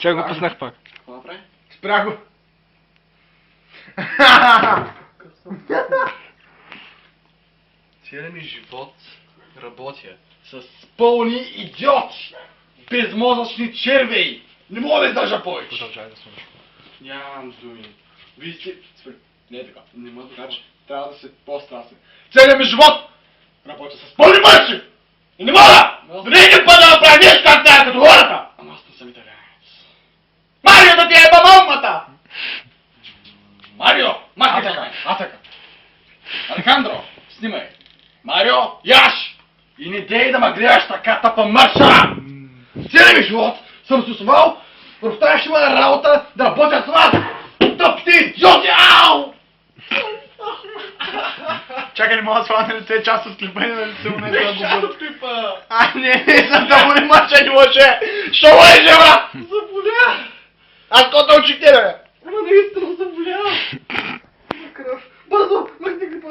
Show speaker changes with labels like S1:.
S1: Сега го пуснах пак.
S2: Какво направи?
S3: Спря го.
S2: Целият ми живот работя с пълни идиоти, безмозъчни червей. Не мога да издържа повече.
S1: Продължай да слушаш.
S2: Нямам думи. Вие сте... Спри. Не е така. Не мога така, че трябва да се по-страстен. Целият ми живот работя с пълни мъжи! И не мога! Всеки път да направя нещо как трябва като хората! Ама аз не съм италианец. Марио да ти е мамата! Марио! Махни така! Атака! Алехандро! Снимай! Марио! Яш! И не дей да ме гледаш така тъпа мърша! Целият ми живот съм се основал в тази ще бъде работа да работя с вас! Тъпите идиоти! Ау!
S3: Чакай, не мога да сваля на лице част от клипа и на лице му не
S2: Не
S3: да
S2: част
S3: го
S2: от клипа!
S3: не съм да боли мъча, не лъже! Що лъже, бра?
S2: Заболя!
S3: Аз какво те учих тебе, бе?
S2: Ама наистина заболя! Кръв! Бързо! Махни клипа!